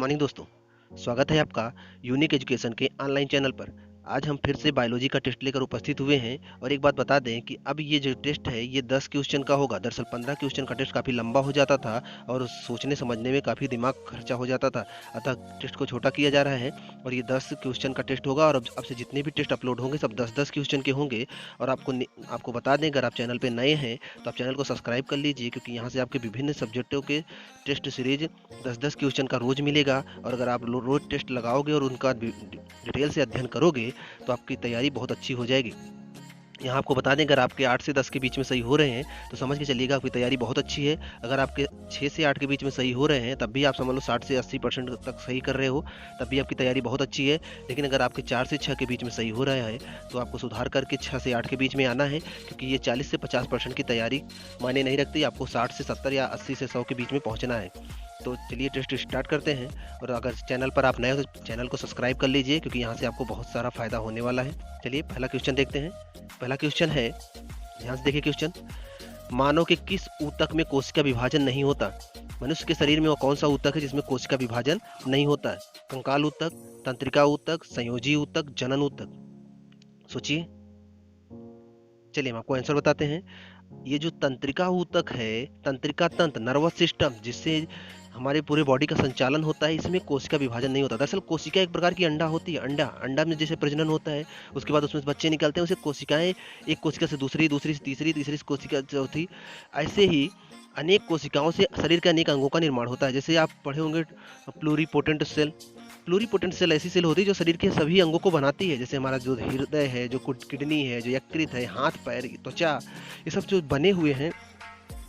Morning दोस्तों। स्वागत है आपका यूनिक एजुकेशन के ऑनलाइन चैनल पर। आज हम फिर से बायोलॉजी का टेस्ट लेकर उपस्थित हुए हैं और एक बात बता दें कि अब ये जो टेस्ट है ये 10 क्वेश्चन का होगा। दरअसल 15 क्वेश्चन का टेस्ट काफ़ी लंबा हो जाता था और सोचने समझने में काफ़ी दिमाग खर्चा हो जाता था। अतः टेस्ट को छोटा किया जा रहा है और ये 10 क्वेश्चन का टेस्ट होगा और अब से जितने भी टेस्ट अपलोड होंगे सब 10-10 क्वेश्चन के होंगे। और आपको बता दें, अगर आप चैनल पर नए हैं तो आप चैनल को सब्सक्राइब कर लीजिए, क्योंकि यहाँ से आपके विभिन्न सब्जेक्टों के टेस्ट सीरीज 10-10 क्वेश्चन का रोज मिलेगा। और अगर आप रोज टेस्ट लगाओगे और उनका डिटेल से अध्ययन करोगे तो आपकी तैयारी बहुत अच्छी हो जाएगी। यहाँ आपको बता दें, अगर आपके 8 से 10 के बीच में सही हो रहे हैं तो समझ के चलिएगा आपकी तैयारी बहुत अच्छी है। अगर आपके 6 से 8 के बीच में सही हो रहे हैं तब भी आप समझ लो 60 से 80% तक सही कर रहे हो, तब भी आपकी तैयारी बहुत अच्छी है। लेकिन अगर आपके 4 से 6 के बीच में सही हो रहा है तो आपको सुधार करके 6 से 8 के बीच में आना है, क्योंकि ये 40 से 50% की तैयारी मायने नहीं रखती। आपको 60 से 70 या 80 से 100 के बीच में पहुँचना है। तो चलिए टेस्ट स्टार्ट करते हैं। और अगर चैनल पर आप नए हो तो चैनल को सब्सक्राइब कर लीजिए, क्योंकि यहाँ से आपको बहुत सारा फायदा होने वाला है। चलिए पहला क्वेश्चन देखते हैं। पहला क्वेश्चन है, ध्यान से देखिए क्वेश्चन। मानव के किस ऊतक में कोशिका विभाजन नहीं होता? मनुष्य के शरीर में वो कौन सा ऊतक है जिसमें कोशिका विभाजन नहीं होता है? कंकाल ऊतक, तंत्रिका ऊतक, संयोजी ऊतक, जनन ऊतक। सोचिए। चलिए हम आपको आंसर बताते हैं। ये जो तंत्रिका ऊतक है, तंत्रिका तंत्र, नर्वस सिस्टम, जिससे हमारे पूरे बॉडी का संचालन होता है, इसमें कोशिका विभाजन नहीं होता। दरअसल कोशिका एक प्रकार की अंडा होती है। अंडा में जैसे प्रजनन होता है, उसके बाद उसमें बच्चे निकलते हैं, उसे कोशिकाएं, एक कोशिका से दूसरी, दूसरी से तीसरी, तीसरी से कोशिका चौथी, ऐसे ही अनेक कोशिकाओं से शरीर के अनेक अंगों का निर्माण होता है। जैसे आप पढ़े होंगे प्लूरीपोटेंट सेल। प्लूरीपोटेंट सेल ऐसी सेल होती है जो शरीर के सभी अंगों को बनाती है। जैसे हमारा जो हृदय है, जो किडनी है, जो यकृत है, हाथ पैर, त्वचा, ये सब जो बने हुए हैं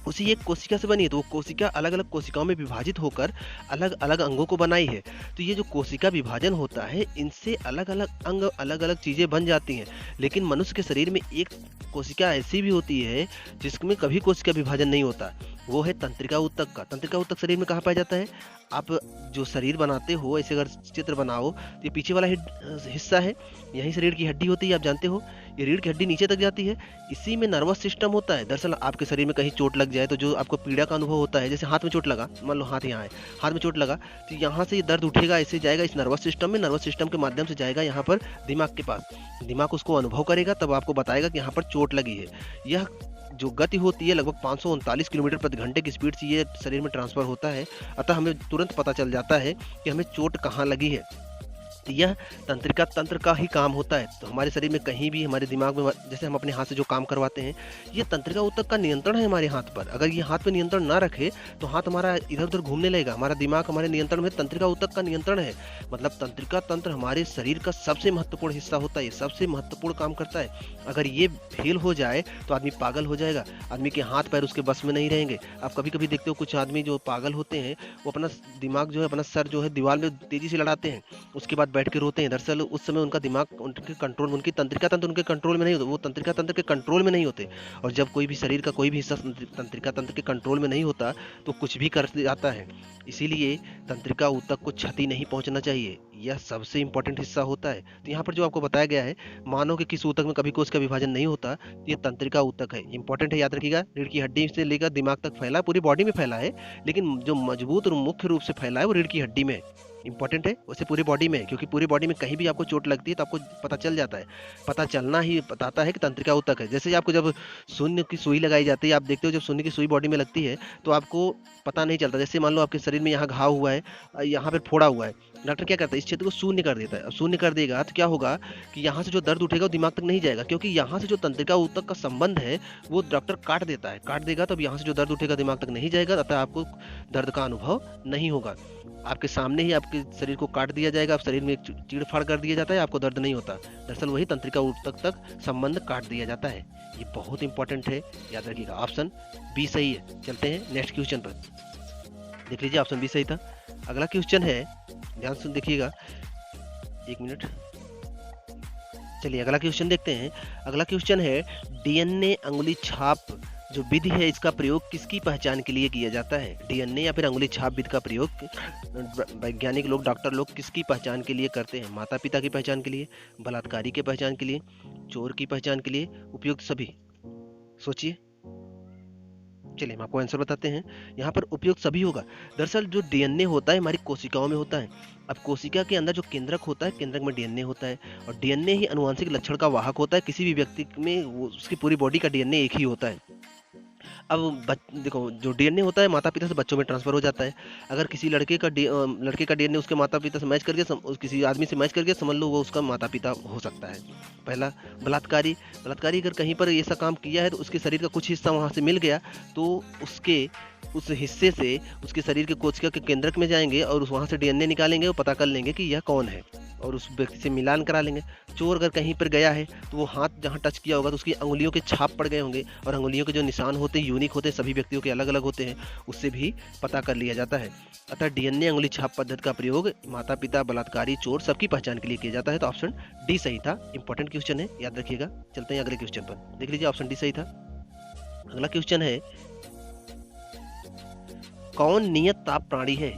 उसी एक कोशिका से बनी है। तो वो कोशिका अलग अलग कोशिकाओं में विभाजित होकर अलग अलग अंगों को बनाई है। तो ये जो कोशिका विभाजन होता है, इनसे अलग अलग अंग, अलग अलग चीजें बन जाती हैं। लेकिन मनुष्य के शरीर में एक कोशिका ऐसी भी होती है जिसमें कभी कोशिका विभाजन नहीं होता, वो है तंत्रिका ऊतक का। तंत्रिका ऊतक शरीर में कहाँ पाया जाता है? आप जो शरीर बनाते हो, ऐसे अगर चित्र बनाओ तो ये पीछे वाला हिस्सा है, यही शरीर की हड्डी होती है, आप जानते हो। ये रीढ़ की हड्डी नीचे तक जाती है, इसी में नर्वस सिस्टम होता है। दरअसल आपके शरीर में कहीं चोट लग जाए तो जो आपको पीड़ा का अनुभव होता है, जैसे हाथ में चोट लगा, मान लो हाथ यहाँ है, हाथ में चोट लगा तो यहाँ से ये दर्द उठेगा, ऐसे जाएगा इस नर्वस सिस्टम में, नर्वस सिस्टम के माध्यम से जाएगा यहाँ पर दिमाग के पास। दिमाग उसको अनुभव करेगा, तब आपको बताएगा कि यहाँ पर चोट लगी है। यह जो गति होती है लगभग 539 किलोमीटर प्रति घंटे की स्पीड से ये शरीर में ट्रांसफर होता है। अतः हमें तुरंत पता चल जाता है कि हमें चोट कहाँ लगी है। यह तंत्रिका तंत्र का ही काम होता है। तो हमारे शरीर में कहीं भी हमारे दिमाग में, जैसे हम अपने हाथ से जो काम करवाते हैं, ये तंत्रिका ऊतक का नियंत्रण है हमारे हाथ पर। अगर ये हाथ पे नियंत्रण ना रखे तो हाथ हमारा इधर उधर घूमने लगेगा। हमारा दिमाग हमारे नियंत्रण में, तंत्रिका ऊतक का नियंत्रण है। मतलब तंत्रिका तंत्र हमारे शरीर का सबसे महत्वपूर्ण हिस्सा होता है, सबसे महत्वपूर्ण काम करता है। अगर ये फेल हो जाए तो आदमी पागल हो जाएगा, आदमी के हाथ पैर उसके बस में नहीं रहेंगे। आप कभी कभी देखते हो कुछ आदमी जो पागल होते हैं, वो अपना दिमाग जो है, अपना सर जो है दीवार में तेजी से लड़ाते हैं, उसके बाद बैठ के रोते हैं। दरअसल उस समय उनका दिमाग उनके कंट्रोल में, उनकी तंत्रिका तंत्र उनके कंट्रोल में नहीं होते, वो तंत्रिका तंत्र के कंट्रोल में नहीं होते। और जब कोई भी शरीर का कोई भी हिस्सा तंत्रिका तंत्र के कंट्रोल में नहीं होता तो कुछ भी कर जाता है। इसीलिए तंत्रिका ऊतक को क्षति नहीं पहुंचना चाहिए, यह सबसे इंपॉर्टेंट हिस्सा होता है। तो यहाँ पर जो आपको बताया गया है, मानव के किस ऊतक में कभी कोशिका विभाजन नहीं होता, ये तंत्रिका ऊतक है। इंपॉर्टेंट है, याद रखिएगा। रीढ़ की हड्डी से लेकर दिमाग तक फैला, पूरी बॉडी में फैला है, लेकिन जो मजबूत और मुख्य रूप से फैला है वो रीढ़ की हड्डी में। इंपॉर्टेंट है, वैसे पूरी बॉडी में, क्योंकि पूरी बॉडी में कहीं भी आपको चोट लगती है तो आपको पता चल जाता है। पता चलना ही बताता है कि तंत्रिका ऊतक है। जैसे आपको जब शून्य की सुई लगाई जाती है, आप देखते हो जब शून्य की सुई बॉडी में लगती है तो आपको पता नहीं चलता। जैसे मान लो आपके शरीर में यहाँ घाव हुआ है, यहाँ पर फोड़ा हुआ है, डॉक्टर क्या करता है, इस क्षेत्र को शून्य कर देता है। अब शून्य कर देगा तो क्या होगा कि यहाँ से जो दर्द उठेगा वो दिमाग तक नहीं जाएगा, क्योंकि यहाँ से जो तंत्रिका ऊतक का संबंध है वो डॉक्टर काट देता है। काट देगा तब यहाँ से जो दर्द उठेगा दिमाग तक नहीं जाएगा, अतः आपको दर्द का अनुभव नहीं होगा। आपके सामने ही आपके शरीर को काट दिया जाएगा, आप शरीर में एक चीड़ फाड़ कर दिया जाता है, आपको दर्द नहीं होता। दरअसल वही तंत्रिका ऊतक तक संबंध काट दिया जाता है। ये बहुत इंपॉर्टेंट है, याद रखिएगा। ऑप्शन बी सही है। चलते हैं नेक्स्ट क्वेश्चन पर। देख लीजिए, ऑप्शन बी सही था। अगला क्वेश्चन है, ध्यान से देखिएगा, एक मिनट। चलिए अगला क्वेश्चन देखते हैं। अगला क्वेश्चन है, डीएनए अंगुली छाप जो विधि है, इसका प्रयोग किसकी पहचान के लिए किया जाता है? डीएनए या फिर अंगुली छाप विधि का प्रयोग वैज्ञानिक लोग, डॉक्टर लोग किसकी पहचान के लिए करते हैं? माता पिता की पहचान के लिए, बलात्कारी की पहचान के लिए, चोर की पहचान के लिए, उपयुक्त सभी? सोचिए। चलिए हम आपको आंसर बताते हैं। यहाँ पर उपयोग सभी होगा। दरअसल जो डीएनए होता है हमारी कोशिकाओं में होता है। अब कोशिका के अंदर जो केंद्रक होता है, केंद्रक में डीएनए होता है और डीएनए ही आनुवंशिक लक्षण का वाहक होता है। किसी भी व्यक्ति में उसकी पूरी बॉडी का डीएनए एक ही होता है। अब देखो जो डीएनए होता है माता पिता से बच्चों में ट्रांसफर हो जाता है। अगर किसी लड़के का डीएनए उसके माता पिता से मैच करके किसी आदमी से मैच करके समझ लो वो उसका माता पिता हो सकता है। पहला बलात्कारी बलात्कारी अगर कहीं पर ऐसा काम किया है तो उसके शरीर का कुछ हिस्सा वहाँ से मिल गया तो उसके उस हिस्से से उसके शरीर के कोशिका के केंद्रक में जाएंगे और वहाँ से डीएनए निकालेंगे और पता कर लेंगे कि यह कौन है और उस व्यक्ति से मिलान करा लेंगे। चोर अगर कहीं पर गया है तो वो हाथ जहाँ टच किया होगा तो उसकी अंगुलियों के छाप पड़ गए होंगे और अंगुलियों के जो निशान होते हैं यूनिक होते हैं, सभी व्यक्तियों के अलग अलग होते हैं, उससे भी पता कर लिया जाता है। अतः डीएनए अंगुली छाप पद्धति का प्रयोग माता पिता बलात्कारी चोर सबकी पहचान के लिए किया जाता है। तो ऑप्शन डी सही था। इंपॉर्टेंट क्वेश्चन है, याद रखिएगा। चलते हैं अगले क्वेश्चन पर, देख लीजिए ऑप्शन डी सही था। अगला क्वेश्चन है कौन नियत ताप प्राणी है?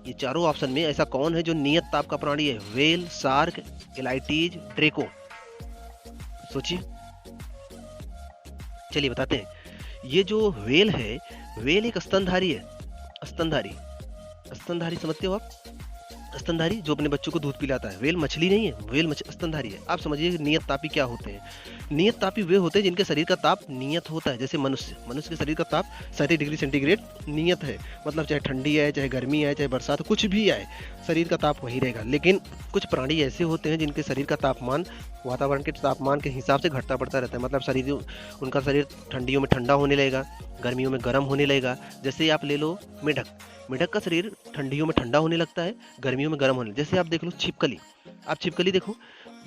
ये चारों ऑप्शन में ऐसा कौन है जो नियत ताप का प्राणी है? व्हेल, शार्क, एलाइटीज, ड्रेको। सोचिए, चलिए बताते हैं। ये जो व्हेल है, व्हेल एक स्तनधारी है। स्तनधारी स्तनधारी समझते हो आप? स्तनधारी जो अपने बच्चों को दूध पिलाता है। व्हेल मछली नहीं है, व्हेल स्तनधारी है। आप समझिए नियत तापी क्या होते हैं। नियत तापी वे होते हैं जिनके शरीर का ताप नियत होता है। जैसे मनुष्य के शरीर का ताप 37 डिग्री सेंटीग्रेड नियत है, मतलब चाहे ठंडी आए, चाहे गर्मी आए, चाहे बरसात, कुछ भी आए, शरीर का ताप वही रहेगा। लेकिन कुछ प्राणी ऐसे होते हैं जिनके शरीर का तापमान वातावरण के तापमान के हिसाब से घटता बढ़ता रहता है। मतलब उनका शरीर ठंडियों में ठंडा होने लगेगा, गर्मियों में गर्म होने लगेगा। जैसे आप ले लो मेढक का शरीर ठंडियों में ठंडा होने लगता है, गर्मियों में गर्म होने। जैसे आप देख लो छिपकली, आप छिपकली देखो,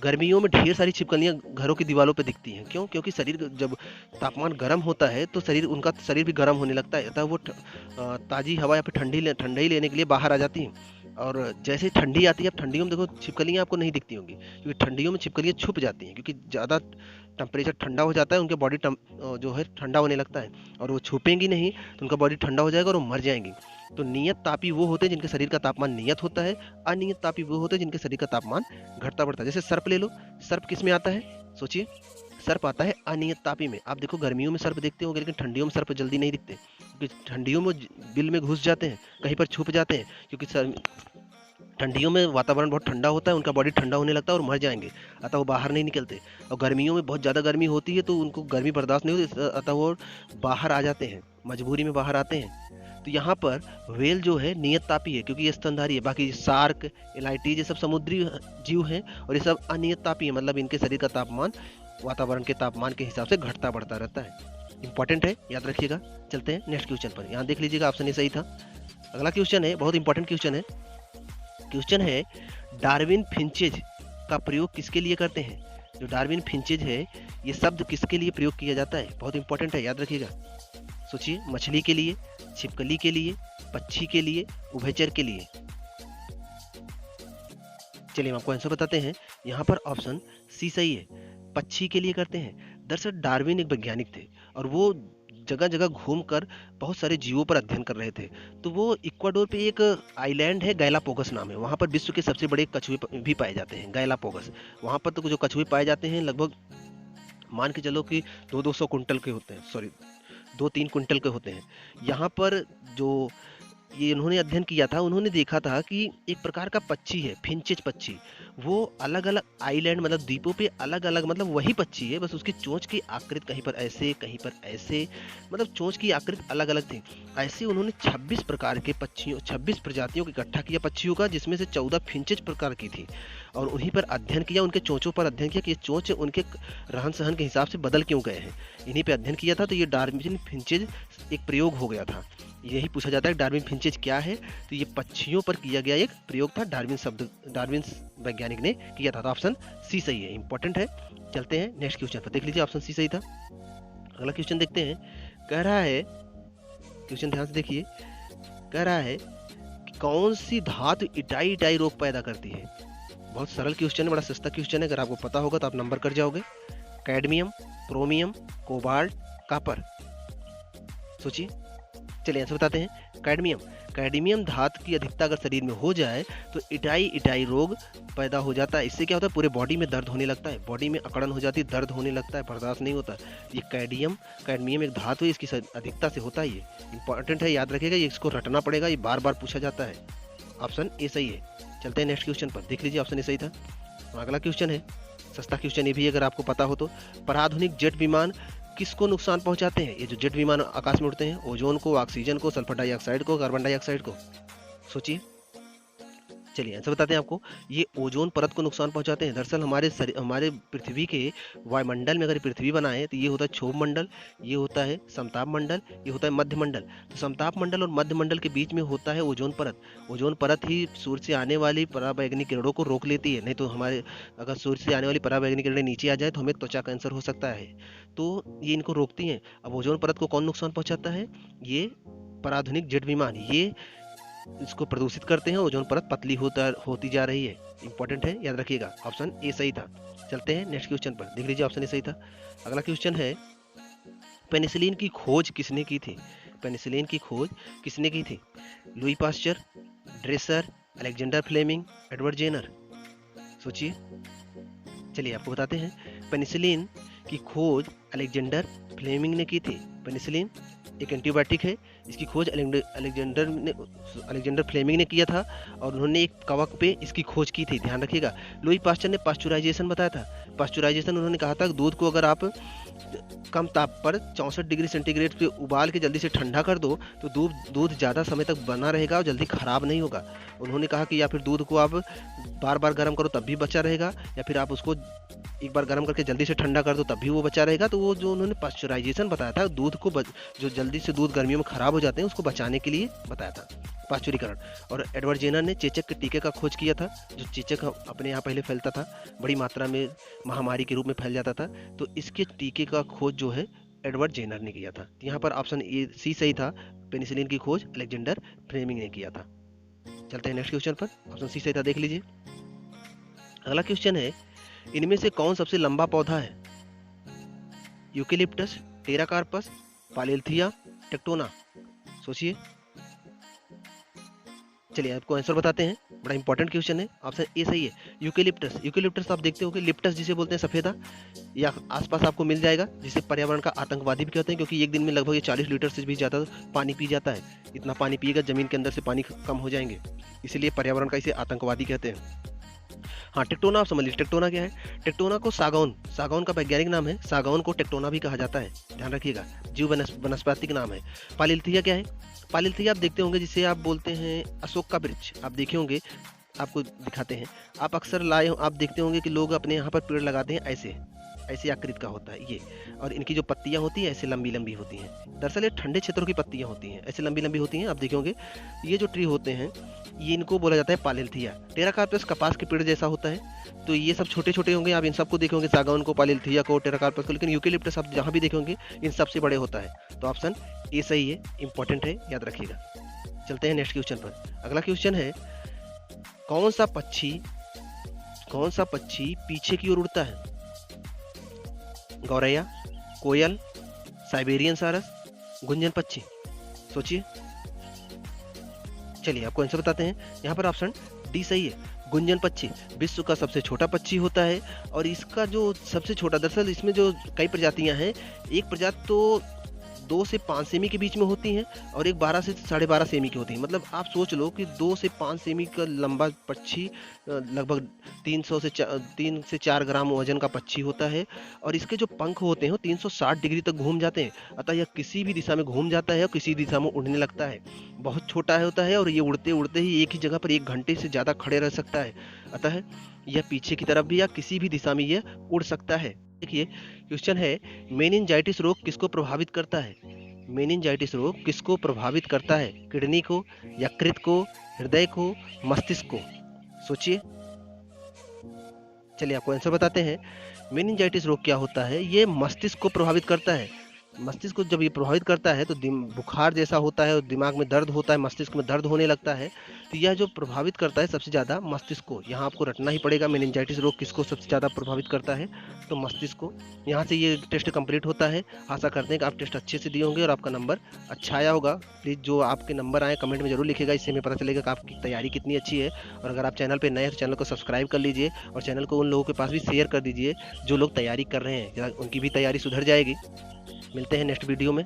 गर्मियों में ढेर सारी छिपकलियां घरों की दीवारों पे दिखती हैं। क्यों? क्योंकि शरीर जब तापमान गर्म होता है तो उनका शरीर भी गर्म होने लगता है। अतः वो ताज़ी हवा या फिर ठंडी लेने के लिए बाहर आ जाती हैं। और जैसे ठंडी आती है, अब ठंडियों में देखो छिपकलियां आपको नहीं दिखती होंगी क्योंकि ठंडियों में छिपकलियां छुप जाती हैं, क्योंकि ज़्यादा टेम्परेचर ठंडा हो जाता है, उनके बॉडी जो है ठंडा होने लगता है और वो छुपेंगी नहीं तो उनका बॉडी ठंडा हो जाएगा और वो मर जाएंगी। तो नियत तापी वो होते हैं जिनके शरीर का तापमान नियत होता है। अनियत तापी वो होते हैं जिनके शरीर का तापमान घटता बढ़ता है। जैसे सर्प ले लो, सर्प किस में आता है? सोचिए, सर्प आता है अनियत तापी में। आप देखो गर्मियों में सर्प देखते होंगे लेकिन ठंडियों में सर्प जल्दी नहीं दिखते, क्योंकि ठंडियों में बिल में घुस जाते हैं, कहीं पर छुप जाते हैं, क्योंकि ठंडियों में वातावरण बहुत ठंडा होता है, उनका बॉडी ठंडा होने लगता है और मर जाएंगे, अतः वो बाहर नहीं निकलते। और गर्मियों में बहुत ज़्यादा गर्मी होती है तो उनको गर्मी बर्दाश्त नहीं होती, अतः वो बाहर आ जाते हैं, मजबूरी में बाहर आते हैं। तो यहाँ पर व्हेल जो है नियत तापी है क्योंकि ये स्तनधारी है। बाकी शार्क, एलाइटीज ये सब समुद्री जीव हैं और ये सब अनियत तापी है, मतलब इनके शरीर का तापमान वातावरण के तापमान के हिसाब से घटता बढ़ता रहता है। इंपॉर्टेंट है, याद रखिएगा। चलते हैं नेक्स्ट क्वेश्चन पर। यहाँ देख लीजिएगा ऑप्शन ए सही था। अगला क्वेश्चन है, बहुत इंपॉर्टेंट क्वेश्चन है। क्वेश्चन है डार्विन फिंचेज का प्रयोग किसके लिए करते हैं? जो डार्विन फिंचेज है ये शब्द किसके लिए प्रयोग किया जाता है? बहुत इंपॉर्टेंट है, याद रखिएगा। सोचिए, मछली के लिए, छिपकली के लिए, पक्षी के लिए, उभयचर के लिए। चलिए हम आपको आंसर बताते हैं। यहाँ पर ऑप्शन सी सही है, पक्षी के लिए करते हैं। दरअसल डार्विन एक वैज्ञानिक थे और वो जगह जगह घूमकर बहुत सारे जीवों पर अध्ययन कर रहे थे। तो वो इक्वाडोर पे एक आइलैंड है, गैलापोगस नाम है, वहाँ पर विश्व के सबसे बड़े कछुए भी पाए जाते हैं, गैलापोगस। वहाँ पर तो जो कछुए पाए जाते हैं लगभग मान के चलो कि 200 कुंटल के होते हैं, सॉरी 2-3 कुंटल के होते हैं। यहाँ पर जो ये इन्होंने अध्ययन किया था, उन्होंने देखा था कि एक प्रकार का पक्षी है, फिंचेज पक्षी, वो अलग अलग आइलैंड मतलब द्वीपों पे अलग अलग, मतलब वही पक्षी है, बस उसकी चोंच की आकृति कहीं पर ऐसे कहीं पर ऐसे, मतलब चोंच की आकृति अलग अलग थी। ऐसे उन्होंने 26 प्रकार के पक्षियों, 26 प्रजातियों को इकट्ठा किया पक्षियों का, जिसमें से 14 फिंचेज प्रकार की थी और उन्हीं पर अध्ययन किया, उनके चोंचों पर अध्ययन किया कि ये चोंच उनके रहन सहन के हिसाब से बदल क्यों गए हैं, इन्हीं पे अध्ययन किया था। तो ये डार्विन फिंचेज एक प्रयोग हो गया था। यही पूछा जाता है डार्विन फिंचेज क्या है, तो ये पक्षियों पर किया गया एक प्रयोग था, डार्विन वैज्ञानिक ने किया था। तो ऑप्शन सी सही है, इंपॉर्टेंट है। चलते हैं नेक्स्ट क्वेश्चन पर, देख लीजिए ऑप्शन सी सही था। अगला क्वेश्चन देखते हैं। कह रहा है, क्वेश्चन ध्यान से देखिए, कह रहा है कि कौन सी धातु इटाई रोग पैदा करती है? बहुत सरल क्वेश्चन है, बड़ा सस्ता क्वेश्चन है, अगर आपको पता होगा तो आप नंबर कर जाओगे। Cadmium, chromium, cobalt, copper. सोचिए, चलिए आंसर बताते हैं। कैडमियम, कैडमियम धातु की अधिकता अगर शरीर में हो जाए तो इटाई इटाई रोग पैदा हो जाता है। इससे क्या होता है, पूरे बॉडी में दर्द होने लगता है, बॉडी में अकड़न हो जाती है, दर्द होने लगता है, बर्दाश्त नहीं होता। ये कैडमियम एक धातु है, इसकी अधिकता से होता है। ये इंपॉर्टेंट है, याद रखिएगा, ये इसको रटना पड़ेगा, ये बार बार पूछा जाता है। ऑप्शन ए सही है। चलते हैं नेक्स्ट क्वेश्चन पर, देख लीजिए ऑप्शन ए सही था। अगला क्वेश्चन है सस्ता क्वेश्चन, ये भी अगर आपको पता हो तो। पराधुनिक जेट विमान किसको नुकसान पहुंचाते हैं? ये जो जेट विमान आकाश में उड़ते हैं, ओजोन को, ऑक्सीजन को, सल्फर डाइऑक्साइड को, कार्बन डाइऑक्साइड को, सोचिए। चलिए आंसर बताते हैं आपको। ये ओजोन परत को नुकसान पहुंचाते हैं। दरअसल हमारे पृथ्वी के वायुमंडल में अगर पृथ्वी बनाए तो ये होता है क्षोभ मंडल, ये होता है समताप मंडल, ये होता है मध्य मंडल। तो समताप मंडल और मध्य मंडल के बीच में होता है ओजोन परत। ओजोन परत ही सूर्य से आने वाली पराबैंगनी किरणों को रोक लेती है। नहीं तो हमारे अगर सूर्य से आने वाली पराबैंगनी किरणें नीचे आ जाए तो हमें त्वचा कैंसर हो सकता है, तो ये इनको रोकती हैं। अब ओजोन परत को कौन नुकसान पहुंचाता है? ये पराधुनिक जेट विमान, ये इसको प्रदूषित करते हैं। ओजोन परत पतली होती जा रही है। इंपॉर्टेंट है, याद रखिएगा। ऑप्शन ए सही था। चलते हैं नेक्स्ट क्वेश्चन पर, देख लीजिए ऑप्शन ए सही था। अगला क्वेश्चन है पेनिसिलिन की खोज किसने की थी? पेनिसिलिन की खोज किसने की थी? Louis Pasteur, Dreser, Alexander Fleming, Edward Jenner, सोचिए। चलिए आपको बताते हैं। पेनिसिलिन की खोज अलेक्जेंडर फ्लेमिंग ने की थी। पेनिसिलिन एक एंटीबायोटिक है, इसकी खोज अलेक्जेंडर फ्लेमिंग ने किया था और उन्होंने एक कवक पे इसकी खोज की थी, ध्यान रखिएगा। लुई पास्चर ने पास्चुराइजेशन बताया था। पास्चुराइजेशन उन्होंने कहा था कि दूध को अगर आप कम ताप पर 64 डिग्री सेंटीग्रेड पे उबाल के जल्दी से ठंडा कर दो तो दूध ज़्यादा समय तक बना रहेगा और जल्दी खराब नहीं होगा। उन्होंने कहा कि या फिर दूध को आप बार बार गर्म करो तब भी बचा रहेगा, या फिर आप उसको एक बार गर्म करके जल्दी से ठंडा कर दो तब भी वो बचा रहेगा। तो वो जो उन्होंने पास्चुराइजेशन बताया था, दूध को जो जल्दी से दूध गर्मियों में खराब हो जाते हैं उसको बचाने के लिए बताया था, पास्चुरीकरण। और एडवर्ड जेनर ने चेचक के टीके का खोज किया था। जो चेचक अपने यहाँ पहले फैलता था, बड़ी मात्रा में महामारी के रूप में फैल जाता था, तो इसके टीके का खोज जो है एडवर्ड जेनर ने किया था। यहाँ पर ऑप्शन ए सी सही था, पेनिसिलिन की खोज अलेक्जेंडर फ्लेमिंग ने किया था। चलते हैं नेक्स्ट क्वेश्चन पर, ऑप्शन सी सही था, देख लीजिए। अगला क्वेश्चन है इनमें से कौन सबसे लंबा पौधा है? यूकेलिप्टस, टेराकार्पस, पालेल्थिया, टेक्टोना, सोचिए। चलिए आपको आंसर बताते हैं, बड़ा इंपॉर्टेंट क्वेश्चन है। ऑप्शन ए सही है, यूकेलिप्टस। यूकेलिप्टस आप देखते हो कि लिप्टस जिसे बोलते हैं सफेदा, या आसपास आपको मिल जाएगा, जिसे पर्यावरण का आतंकवादी भी कहते हैं, क्योंकि एक दिन में लगभग 40 लीटर से भी ज़्यादा पानी पी जाता है। इतना पानी पिएगा जमीन के अंदर से पानी कम हो जाएंगे, इसीलिए पर्यावरण का इसे आतंकवादी कहते हैं। हाँ, टेक्टोना आप समझ लीजिए। टेक्टोना क्या है? टेक्टोना को सागौन का वैज्ञानिक नाम है। सागौन को टेक्टोना भी कहा जाता है, ध्यान रखिएगा। जीव वनस्पतिक नाम है। पालेल्थिया क्या है? पालेल्थिया आप देखते होंगे, जिसे आप बोलते हैं अशोक का वृक्ष, आप देखे होंगे, आपको दिखाते हैं। आप अक्सर आप देखते होंगे कि लोग अपने यहाँ पर पेड़ लगाते हैं, ऐसे आकृति का होता है ये, और इनकी जो पत्तियां होती हैं ऐसे लंबी लंबी होती हैं। दरअसल ये ठंडे क्षेत्रों की पत्तियां होती हैं, ऐसे लंबी लंबी होती हैं, आप देखे होंगे। ये जो ट्री होते हैं ये इनको बोला जाता है पालेल्थिया। टेराकार्पस कपास के पेड़ जैसा होता है, तो ये सब छोटे छोटे होंगे। आप इन सबको देखे होंगे, सागौन को, पालेल्थिया को, टेराकार्पस को, लेकिन यूकेलिप्टस आप जहाँ भी देखे होंगे इन सबसे बड़े होता है। तो ऑप्शन ए सही है, इंपॉर्टेंट है, याद रखिएगा। चलते हैं नेक्स्ट क्वेश्चन पर। अगला क्वेश्चन है कौन सा पक्षी पीछे की ओर उड़ता है? गौरैया, कोयल, साइबेरियन सारस, गुंजन पक्षी, सोचिए। चलिए आपको आंसर बताते हैं। यहाँ पर ऑप्शन डी सही है, गुंजन पक्षी विश्व का सबसे छोटा पक्षी होता है। और इसका जो सबसे छोटा, दरअसल इसमें जो कई प्रजातियां हैं, एक प्रजाति तो 2 से 5 सेमी के बीच में होती हैं और एक 12 से 12.5 सेमी की होती है। मतलब आप सोच लो कि 2 से 5 सेमी का लंबा पक्षी लगभग 3 से 4 ग्राम वजन का पक्षी होता है। और इसके जो पंख होते हैं वो 360 डिग्री तक घूम जाते हैं, अतः यह किसी भी दिशा में घूम जाता है और किसी दिशा में उड़ने लगता है। बहुत छोटा होता है और ये उड़ते उड़ते ही एक ही जगह पर 1 घंटे से ज़्यादा खड़े रह सकता है, अतः यह पीछे की तरफ भी या किसी भी दिशा में यह उड़ सकता है। देखिए क्वेश्चन है मेनिंजाइटिस रोग किसको प्रभावित करता है? मेनिंजाइटिस रोग किसको प्रभावित करता है? किडनी को, यकृत को, हृदय को, मस्तिष्क को, सोचिए। चलिए आपको आंसर बताते हैं। मेनिंजाइटिस रोग क्या होता है? ये मस्तिष्क को प्रभावित करता है। मस्तिष्क को जब ये प्रभावित करता है तो बुखार जैसा होता है और दिमाग में दर्द होता है, मस्तिष्क में दर्द होने लगता है। तो यह जो प्रभावित करता है सबसे ज़्यादा मस्तिष्क को, यहाँ आपको रटना ही पड़ेगा। मेनिंजाइटिस रोग किसको सबसे ज़्यादा प्रभावित करता है, तो मस्तिष्क को। यहाँ से ये टेस्ट कंप्लीट होता है। आशा करते हैं कि आप टेस्ट अच्छे से दिए होंगे और आपका नंबर अच्छा आया होगा। प्लीज़ जो आपके नंबर आए कमेंट में जरूर लिखिएगा, इससे हमें पता चलेगा कि आपकी तैयारी कितनी अच्छी है। और अगर आप चैनल पर नए हैं तो चैनल को सब्सक्राइब कर लीजिए और चैनल को उन लोगों के पास भी शेयर कर दीजिए जो लोग तैयारी कर रहे हैं, उनकी भी तैयारी सुधर जाएगी। मिलते हैं नेक्स्ट वीडियो में।